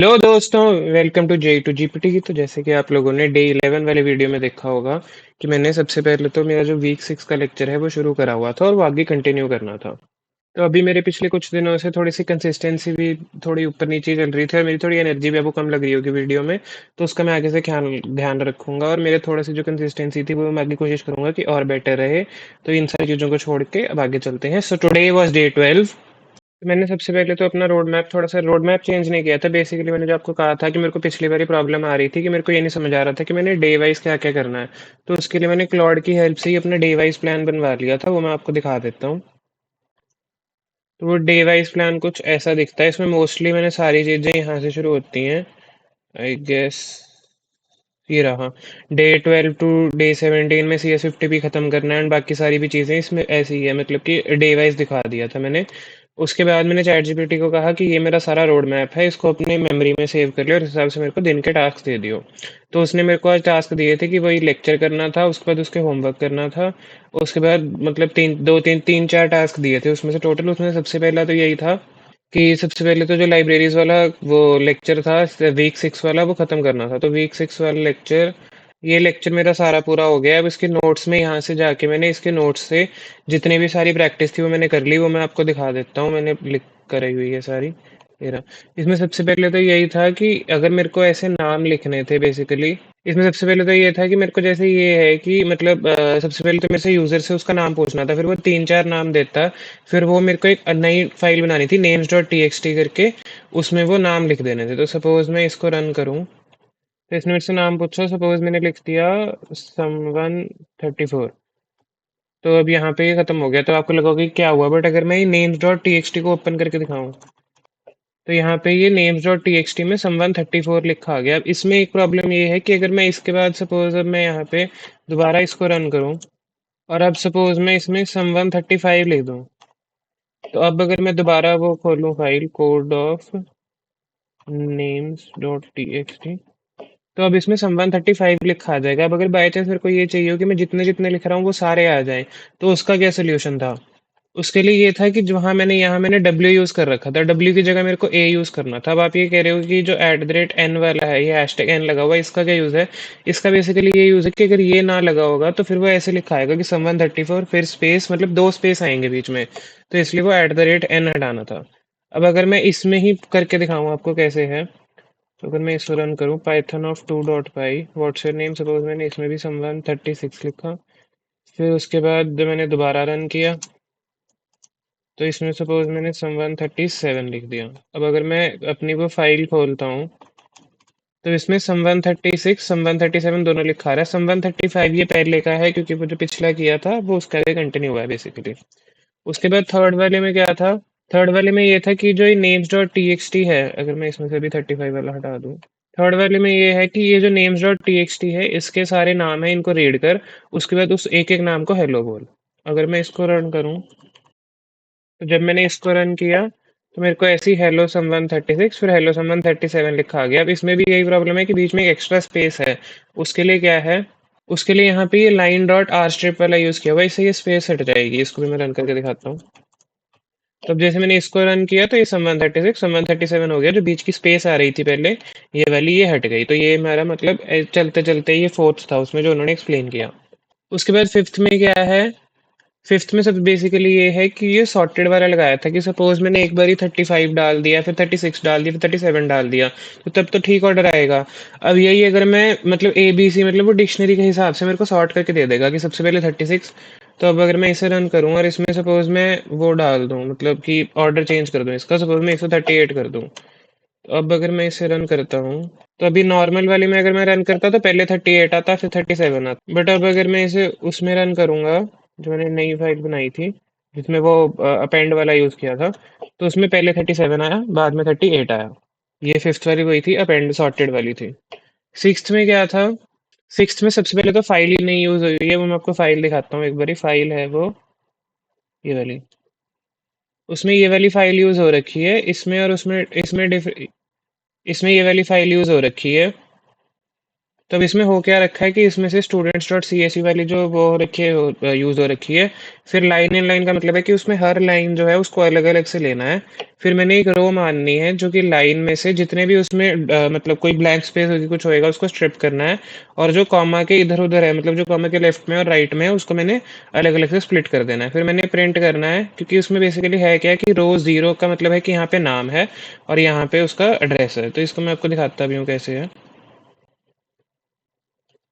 Hello दोस्तों। Welcome to J two GPT की। तो जैसे कि आप लोगों ने डे 11 वाले वीडियो में देखा होगा कि मैंने सबसे पहले तो मेरा जो वीक 6 का लेक्चर है वो शुरू करा हुआ था और वो आगे कंटिन्यू करना था। तो अभी मेरे पिछले कुछ दिनों से थोड़ी सी कंसिस्टेंसी भी थोड़ी ऊपर नीचे चल रही थी और मेरी थोड़ी एनर्जी भी आपको कम लग रही होगी वीडियो में। तो उसका मैं आगे से ख्याल ध्यान रखूंगा और मेरे थोड़ी सी जो कंसिस्टेंसी थी वो मैं आगे कोशिश करूंगा कि और बेटर रहे। तो इन सारी चीज़ों को छोड़ के अब आगे चलते हैं। So today was day 12। तो मैंने सबसे पहले तो अपना रोड मैप चेंज नहीं किया था। बेसिकली मैंने जो आपको कहा था कि मेरे को पिछली बारी प्रॉब्लम आ रही थी कि मेरे को ये नहीं समझ आ रहा था कि मैंने डे वाइज क्या क्या करना है। तो उसके लिए मैंने क्लॉड की हेल्प से ही अपना डे वाइज प्लान बनवा लिया था। वो मैं आपको दिखा देता हूँ। तो वो डे वाइज प्लान कुछ ऐसा दिखता है। इसमें मोस्टली मैंने सारी चीज़ें यहाँ से शुरू होती हैं। आई गेस ये रहा। डे 12 टू डे 17 में CS50 भी ख़त्म करना है एंड बाकी सारी भी चीज़ें इसमें ऐसी ही है। मतलब कि डे वाइज दिखा दिया था मैंने। उसके बाद मैंने चैट जीपीटी को कहा कि ये मेरा सारा रोड मैप है, इसको अपने मेमोरी में सेव कर लियो और इस हिसाब से मेरे को दिन के टास्क दे दियो। तो उसने मेरे को आज टास्क दिए थे कि वही लेक्चर करना था, उसके बाद उसके होमवर्क करना था। उसके बाद मतलब तीन चार टास्क दिए थे उसमें से। टोटल उसमें सबसे पहला तो यही था कि सबसे पहले तो जो लाइब्रेरीज वाला वो लेक्चर था वीक 6 वाला वो ख़त्म करना था। तो वीक 6 वाला लेक्चर, ये लेक्चर मेरा सारा पूरा हो गया। अब इसके नोट्स में यहाँ से जाके मैंने इसके नोट्स से जितनी भी सारी प्रैक्टिस थी वो मैंने कर ली। वो मैं आपको दिखा देता हूँ। मैंने लिख कराई हुई है सारी। ये रहा। इसमें सबसे पहले तो यही था कि अगर मेरे को ऐसे नाम लिखने थे बेसिकली। इसमें सबसे पहले तो ये था कि मेरे को जैसे ये है कि मतलब सबसे पहले तो मेरे से यूज़र से उसका नाम पूछना था, फिर वो तीन चार नाम देता। फिर वो मेरे को एक नई फाइल बनानी थी names.txt करके। उसमें वो नाम लिख देने थे। तो सपोज मैं इसको रन करूं तो इसने मेरे से नाम पूछा। सपोज मैंने लिख दिया someone34। तो अब यहाँ पे ये खत्म हो गया। तो आपको लगोगे कि क्या हुआ, बट अगर मैं ये names.txt को ओपन करके दिखाऊं तो यहाँ पे ये names.txt में someone34 लिखा आ गया। अब इसमें एक प्रॉब्लम ये है कि अगर मैं इसके बाद सपोज अब मैं यहाँ पे दोबारा इसको रन करूं और अब सपोज मैं इसमें someone35 लिख दूं, तो अब अगर मैं दोबारा वो खोलूं फाइल कोड ऑफ names.txt, तो अब इसमें someone35 लिखा आ जाएगा। अब अगर बाई चांस मेरे को ये चाहिए हो कि मैं जितने जितने लिख रहा हूँ वो सारे आ जाएं, तो उसका क्या सोल्यूशन था? उसके लिए ये था कि जहाँ मैंने यहाँ मैंने W यूज़ कर रखा था, W की जगह मेरे को A यूज़ करना था। अब आप ये कह रहे हो कि जो @n वाला है, ये #n लगा हुआ है, इसका क्या यूज़ है? इसका बेसिकली ये यूज़ है कि अगर ये ना लगा होगा तो फिर वो ऐसे लिखा आएगा कि someone34 फिर स्पेस, मतलब दो स्पेस आएंगे बीच में। तो इसलिए वो @n हटाना था। अब अगर मैं इसमें ही करके दिखाऊँ आपको कैसे है, तो अगर मैं इसको रन करूँ Python of 2.py what's your name, suppose मैंने इसमें भी someone36 लिखा। फिर उसके बाद जब मैंने दोबारा रन किया तो इसमें सपोज मैंने someone37 लिख दिया। अब अगर मैं अपनी वो फाइल खोलता हूँ तो इसमें someone36 someone37 दोनों लिखा रहा है। someone35 ये पहले का है क्योंकि वो जो पिछला किया था वो उसका आगे कंटिन्यू हुआ है बेसिकली। उसके बाद थर्ड वाले में क्या था? थर्ड वाले में ये था कि जो ये names.txt है, अगर मैं इसमें से भी 35 वाला हटा दूँ, थर्ड वाले में ये है कि ये जो names.txt है इसके सारे नाम है, इनको रीड कर। उसके बाद उस एक एक नाम को हेलो बोल। अगर मैं इसको रन करूँ तो जब मैंने इसको रन किया तो मेरे को ऐसी हेलो someone36 फिर हेलो someone37 लिखा आ गया। अब इसमें भी यही प्रॉब्लम है कि बीच में एक एक्स्ट्रा स्पेस है। उसके लिए क्या है? उसके लिए यहाँ पे ये लाइन डॉट आर स्ट्रिप वाला यूज किया हुआ है, इससे ये स्पेस हट जाएगी। इसको भी मैं रन करके दिखाता हूँ। तो अब जैसे मैंने इसको रन किया तो ये someone36 someone37 हो गया। जो बीच की स्पेस आ रही थी पहले ये वाली, ये हट गई। तो ये हमारा मतलब चलते चलते ये फोर्थ था उसमें जो उन्होंने एक्सप्लेन किया। उसके बाद फिफ्थ में क्या है? फिफ्थ में सब बेसिकली ये है कि ये सॉर्टेड वाला लगाया था कि सपोज मैंने एक बार ही 35 डाल दिया, फिर 36 डाल दिया, फिर 37 डाल दिया, तो तब तो ठीक ऑर्डर आएगा। अब यही अगर मैं मतलब ABC मतलब वो डिक्शनरी के हिसाब से मेरे को सॉर्ट करके दे देगा कि सबसे पहले 36। तो अब अगर मैं इसे रन करूँ और इसमें सपोज मैं वो डाल दूँ, मतलब कि ऑर्डर चेंज कर दूँ इसका, सपोज मैं 138 कर दूँ। तो अब अगर मैं इसे रन करता हूँ तो अभी नॉर्मल वाले में अगर मैं रन करता तो पहले 38 आता फिर 37 आता। बट अब अगर मैं इसे उसमें रन करूंगा जो मैंने नई फाइल बनाई थी जिसमें वो अपेंड वाला यूज किया था, तो उसमें पहले 37 आया बाद में 38 आया। ये फिफ्थ वाली वही थी, अपेंड सॉर्टेड वाली थी। सिक्स्थ में क्या था? सिक्स्थ में सबसे पहले तो फाइल ही नहीं यूज हुई है। वो मैं आपको फाइल दिखाता हूँ। एक बारी फाइल है वो ये वाली, उसमें ये वाली फाइल यूज हो रखी है इसमें, और उसमें इसमें ये वाली फाइल यूज हो रखी है। तो अब इसमें हो क्या रखा है कि इसमें से students dot C S V वाली जो वो हो रखी है, यूज हो रखी है। फिर लाइन इन लाइन का मतलब है कि उसमें हर लाइन जो है उसको अलग अलग से लेना है। फिर मैंने एक रो माननी है जो कि लाइन में से जितने भी उसमें मतलब कोई ब्लैंक स्पेस होगी कुछ होएगा उसको स्ट्रिप करना है। और जो कॉमा के इधर उधर है मतलब जो कॉमा के लेफ्ट में और राइट में है उसको मैंने अलग अलग से स्प्लिट कर देना है। फिर मैंने प्रिंट करना है क्योंकि उसमें बेसिकली है क्या है कि रो जीरो का मतलब है कि यहाँ पे नाम है और यहाँ पे उसका एड्रेस है। तो इसको मैं आपको दिखाता भी हूँ कैसे है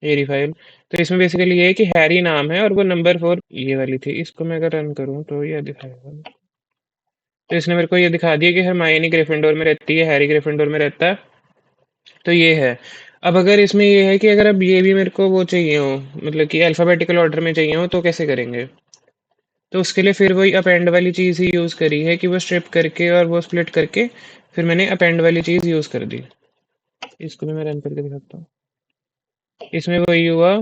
एरी फाइल। तो इसमें बेसिकली ये है कि हैरी नाम है और वो नंबर 4 ये वाली थी। इसको मैं अगर रन करूँ तो ये दिखाएगा। तो इसने मेरे को ये दिखा दिया कि हरमाइनी ग्रिफिंडोर में रहती है, हैरी ग्रिफिंडोर में रहता है। तो ये है। अब अगर इसमें ये है कि अगर अब ये भी मेरे को वो चाहिए हो मतलब कि अल्फाबेटिकल ऑर्डर में चाहिए हो तो कैसे करेंगे। तो उसके लिए फिर वही अपेंड वाली चीज़ ही यूज़ करी है कि वो स्ट्रिप करके और वो स्प्लिट करके फिर मैंने अपेंड वाली चीज़ यूज़ कर दी। इसको भी मैं रन करके दिखाता हूँ। इसमें वही हुआ।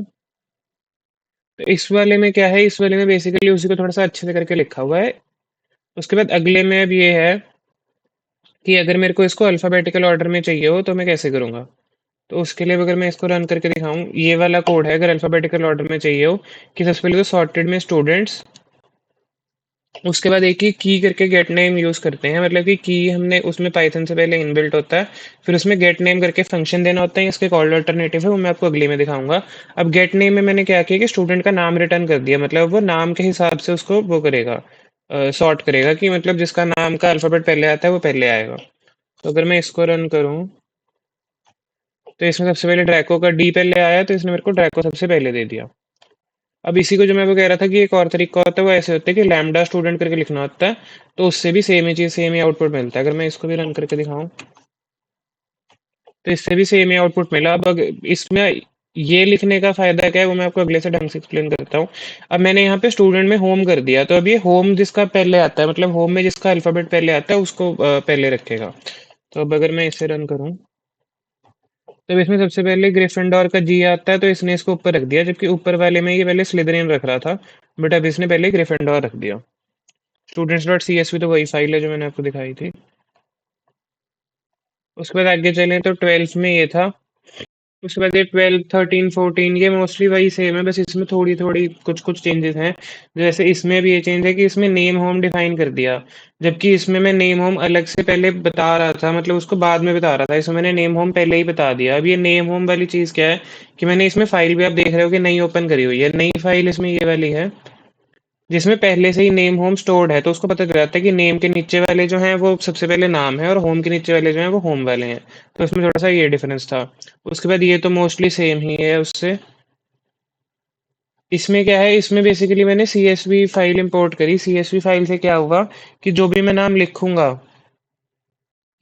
तो इस वाले में क्या है, इस वाले में बेसिकली उसी को थोड़ा सा अच्छे से करके लिखा हुआ है। उसके बाद अगले में अब ये है कि अगर मेरे को इसको अल्फाबेटिकल ऑर्डर में चाहिए हो तो मैं कैसे करूँगा। तो उसके लिए अगर मैं इसको रन करके दिखाऊं, ये वाला कोड है अगर अल्फाबेटिकल ऑर्डर में चाहिए हो कि सबसे पहले तो सॉर्टेड में स्टूडेंट्स, उसके बाद एक ही की करके गेट नेम यूज करते हैं मतलब कि की हमने उसमें पाइथन से पहले इनबिल्ट होता है। फिर उसमें गेट नेम करके फंक्शन देना होता है, इसके कॉल्ड अल्टरनेटिव है वो मैं आपको अगले में दिखाऊंगा। अब गेट नेम में मैंने क्या किया कि स्टूडेंट का नाम रिटर्न कर दिया, मतलब वो नाम के हिसाब से उसको वो करेगा, सॉर्ट करेगा कि मतलब जिसका नाम का अल्फाबेट पहले आता है वो पहले आएगा। तो अगर मैं इसको रन करूं तो इसमें सबसे पहले ड्रैको का डी पहले आया तो इसने मेरे को ड्रैको सबसे पहले दे दिया। अब इसी को जो मैं वो कह रहा था कि एक और तरीका होता है वो ऐसे होता है कि लैम्डा स्टूडेंट करके लिखना होता है। तो उससे भी सेम ही चीज सेम ही आउटपुट मिलता है। अगर मैं इसको भी रन करके दिखाऊं तो इससे भी सेम ही आउटपुट मिला। अब इसमें ये लिखने का फायदा क्या है वो मैं आपको अगले से ढंग से एक्सप्लेन करता हूँ। अब मैंने यहाँ पे स्टूडेंट में होम कर दिया तो अब ये होम जिसका पहले आता है मतलब होम में जिसका अल्फाबेट पहले आता है उसको पहले रखेगा। तो अब अगर मैं इसे रन करूँ तो इसमें सबसे पहले ग्रिफिंडोर का जी आता है तो इसने इसको ऊपर रख दिया, जबकि ऊपर वाले में ये पहले स्लिदरिन रख रहा था। बट अब इसने पहले ग्रिफिंडोर रख दिया। Students dot C S V तो वही फाइल है जो मैंने आपको दिखाई थी। उसके बाद आगे चलें तो 12th में ये था। उसके बाद ये 12, 13, 14 ये मोस्टली वही सेम है, बस इसमें थोड़ी थोड़ी कुछ कुछ चेंजेस हैं। जैसे इसमें भी ये चेंज है कि इसमें नेम होम डिफाइन कर दिया, जबकि इसमें मैं नेम होम अलग से पहले बता रहा था, मतलब उसको बाद में बता रहा था। इसमें मैंने नेम होम पहले ही बता दिया। अब ये नेम होम वाली चीज़ क्या है कि मैंने इसमें फाइल भी आप देख रहे हो कि नई ओपन करी हुई है। नई फाइल इसमें ये वाली है जिसमें पहले से ही नेम होम स्टोर्ड है, तो उसको पता चल जाता है कि नेम के नीचे वाले जो हैं वो सबसे पहले नाम है और होम के नीचे वाले जो हैं वो होम वाले हैं। तो उसमें थोड़ा सा ये डिफरेंस था। उसके बाद ये तो मोस्टली सेम ही है उससे। इसमें क्या है, इसमें बेसिकली मैंने CSV फाइल इंपोर्ट करी। CSV फाइल से क्या हुआ कि जो भी मैं नाम लिखूंगा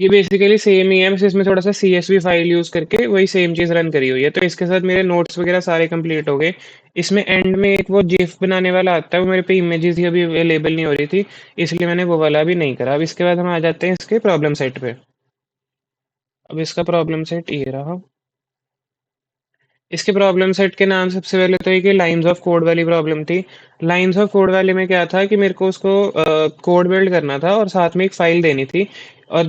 ये बेसिकली सेम ही है, बस इसमें थोड़ा सा CSV फाइल यूज करके वही सेम चीज रन करी हुई है। तो इसके साथ मेरे नोट्स वगैरह सारे कंप्लीट हो गए। इसमें एंड में एक वो जिफ बनाने वाला आता है, वो मेरे पे इमेजेस ही अभी अवेलेबल नहीं हो रही थी इसलिए मैंने वो वाला भी नहीं करा। अब इसके बाद हम आ जाते हैं इसके प्रॉब्लम सेट पे। अब इसका प्रॉब्लम सेट ये रहा। इसके प्रॉब्लम सेट के नाम सबसे पहले तो एक लाइंस ऑफ कोड वाली प्रॉब्लम थी। लाइंस ऑफ कोड वाले में क्या था कि मेरे को उसको कोड बिल्ड करना था और साथ में एक फाइल देनी थी। और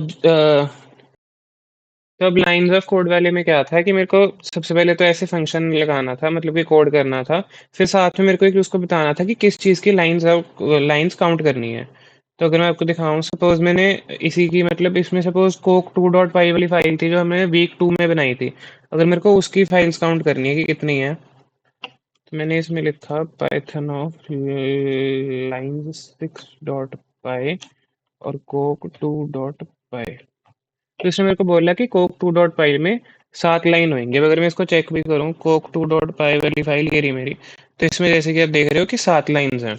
तो अब लाइंस ऑफ कोड वाले में क्या था कि मेरे को सबसे पहले तो ऐसे फंक्शन लगाना था, मतलब कि कोड करना था। फिर साथ में मेरे को एक उसको बताना था कि किस चीज़ की लाइंस काउंट करनी है। तो अगर मैं आपको दिखाऊं, सपोज मैंने इसी की मतलब इसमें सपोज कोक 2.py वाली फाइल थी जो हमने वीक 2 में बनाई थी। अगर मेरे को उसकी फाइल्स काउंट करनी है कि कितनी है तो मैंने इसमें लिखा पाइथन ऑफ लाइन 6.py और कोक 2.py। तो इसने मेरे को बोला कि कोक 2.py में 7 लाइन होंगे। अब अगर मैं इसको चेक भी करूँ कोक 2.py वाली फाइल ये रही मेरी, तो इसमें जैसे कि आप देख रहे हो कि 7 लाइन्स हैं।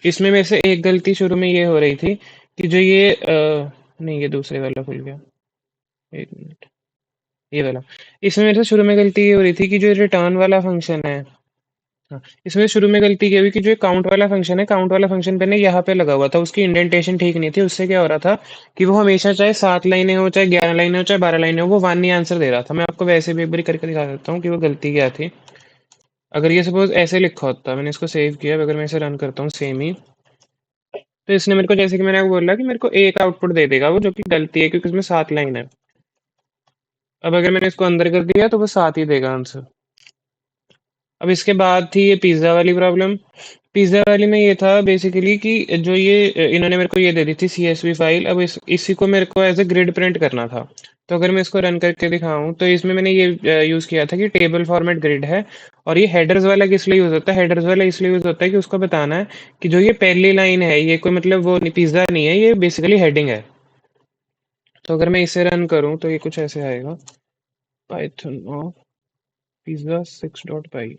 इसमें मेरे से एक गलती शुरू में ये हो रही थी कि जो ये नहीं, ये दूसरे वाला खुल गया। एक मिनट, ये वाला। इसमें मेरे से शुरू में गलती ये हो रही थी कि जो रिटर्न वाला फंक्शन है, हाँ, इसमें शुरू में गलती ये हुई कि जो काउंट वाला फंक्शन है, काउंट वाला फंक्शन मैंने यहाँ पे लगा हुआ था, उसकी इंडेंटेशन ठीक नहीं थी। उससे क्या हो रहा था कि वो हमेशा चाहे 7 लाइनें हो, चाहे 11 लाइनें हो, चाहे 12 लाइनें हो, वो वन ही आंसर दे रहा था। मैं आपको वैसे भी एक बार करके दिखा देता हूँ कि वो गलती क्या थी। अगर ये सपोज ऐसे लिखा होता, मैंने इसको सेव किया, अगर मैं इसे रन करता हूँ सेम ही, तो इसने मेरे को जैसे कि मैंने आपको बोला कि मेरे को एक आउटपुट दे देगा वो, जो कि गलती है क्योंकि उसमें 7 लाइन है। अब अगर मैंने इसको अंदर कर दिया तो वो 7 ही देगा आंसर। अब इसके बाद थी ये पिज़्ज़ा वाली प्रॉब्लम। पिज़्ज़ा वाली में ये था बेसिकली कि जो ये इन्होंने मेरे को ये दे दी थी सीएसवी फाइल। अब इसी को मेरे को एज ए ग्रिड प्रिंट करना था। तो अगर मैं इसको रन करके दिखाऊं तो इसमें मैंने ये यूज़ किया था कि टेबल फॉर्मेट ग्रिड है। और ये हेडर्स वाला किस लिए यूज़ होता है? हेडर्स वाला इसलिए यूज़ होता है कि उसको बताना है कि जो ये पहली लाइन है ये कोई मतलब वो पिज़्ज़ा नहीं है, ये बेसिकली हेडिंग है। तो अगर मैं इसे रन करूं तो ये कुछ ऐसे आएगा, पाइथन ऑफ पिज़्ज़ा 6.py।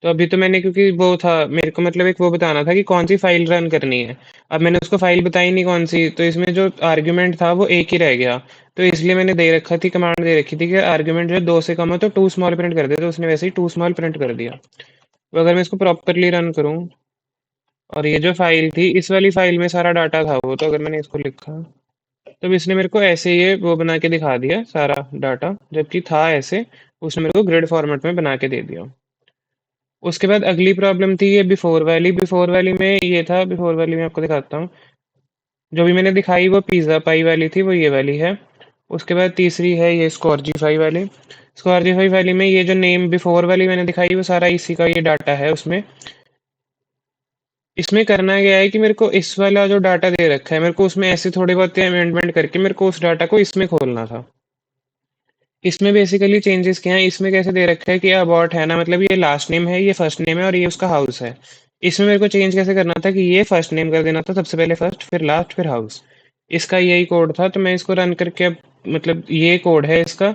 तो अभी तो मैंने, क्योंकि वो था मेरे को मतलब एक वो बताना था कि कौन सी फाइल रन करनी है। अब मैंने उसको फाइल बताई नहीं कौन सी, तो इसमें जो आर्ग्यूमेंट था वो एक ही रह गया। तो इसलिए मैंने दे रखा थी, कमांड दे रखी थी कि आर्ग्यूमेंट जो 2 से कम हो तो टू स्मॉल प्रिंट कर दे, तो उसने वैसे ही टू स्मॉल प्रिंट कर दिया। तो अगर मैं इसको प्रॉपरली रन करूं, और ये जो फाइल थी इस वाली फाइल में सारा डाटा था वो, तो अगर मैंने इसको लिखा तो इसने मेरे को ऐसे ये वो बना के दिखा दिया सारा डाटा, जबकि था ऐसे। उसने मेरे को ग्रिड फॉर्मेट में बना के दे दिया। उसके बाद अगली प्रॉब्लम थी ये बिफोर वाली। बिफोर वाली में ये था, बिफोर वाली में आपको दिखाता हूँ। जो भी मैंने दिखाई वो पिज़्ज़ा पाई वाली थी, वो ये वाली है। उसके बाद तीसरी है ये स्कॉर्जीफाई वाली। स्कॉर्जीफाई वाली में ये जो नेम बिफोर वाली मैंने दिखाई वो सारा इसी का ये डाटा है उसमें। इसमें करना क्या है कि मेरे को इस वाला जो डाटा दे रखा है, मेरे को उसमें ऐसे थोड़े बहुत अमेंडमेंट करके मेरे को उस डाटा को इसमें खोलना था। इसमें बेसिकली चेंजेस क्या हैं, इसमें कैसे दे रखा है कि अबॉट है ना, मतलब ये लास्ट नेम है, ये फर्स्ट नेम है और ये उसका हाउस है। इसमें मेरे को चेंज कैसे करना था कि ये फर्स्ट नेम कर देना था सबसे पहले, फर्स्ट फिर लास्ट फिर हाउस। इसका यही कोड था। तो मैं इसको रन करके अब, मतलब ये कोड है इसका।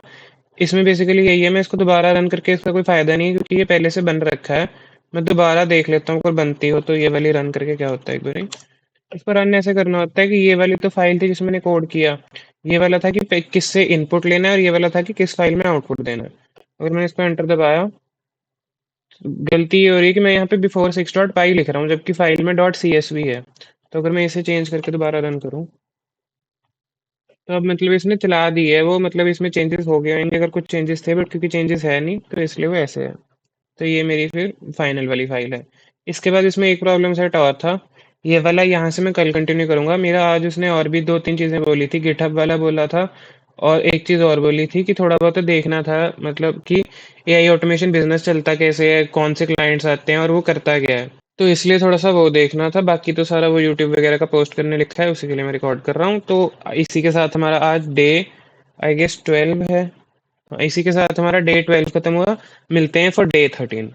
इसमें बेसिकली यही है। मैं इसको दोबारा रन करके इसका कोई फायदा नहीं है क्योंकि ये पहले से बन रखा है। मैं दोबारा देख लेता हूँ अगर बनती हो तो, ये वाली रन करके क्या होता है एक बार। इसको रन ऐसे करना होता है कि ये वाली तो फाइल थी जिसमें मैंने कोड किया। ये वाला था कि किससे इनपुट लेना है, और ये वाला था कि किस फाइल में आउटपुट देना है। अगर मैंने इसको एंटर दबाया तो गलती ये हो रही है कि मैं यहाँ पे बिफोर 6.py लिख रहा हूँ जबकि फाइल में डॉट CSV है। तो अगर मैं इसे चेंज करके दोबारा रन करूँ तो अब मतलब इसने चला दी है वो, मतलब इसमें चेंजेस हो गए होंगे अगर कुछ चेंजेस थे, बट क्योंकि चेंजेस है नहीं तो इसलिए वो ऐसे है। तो ये मेरी फिर फाइनल वाली फाइल है। इसके बाद इसमें एक प्रॉब्लम सेट और था। ये वाला यहाँ से मैं कल कंटिन्यू करूंगा। मेरा आज उसने और भी 2-3 चीज़ें बोली थी, गिटहब वाला बोला था। और एक चीज़ और बोली थी कि थोड़ा बहुत तो देखना था, मतलब कि एआई ऑटोमेशन बिजनेस चलता कैसे है, कौन से क्लाइंट्स आते हैं और वो करता क्या है। तो इसलिए थोड़ा सा वो देखना था। बाकी तो सारा वो यूट्यूब वगैरह का पोस्ट करने लिखा है, उसी के लिए मैं रिकॉर्ड कर रहा हूँ। तो इसी के साथ हमारा आज डे आई गेस 12 है। इसी के साथ हमारा डे 12 खत्म हुआ। मिलते हैं फॉर डे 13।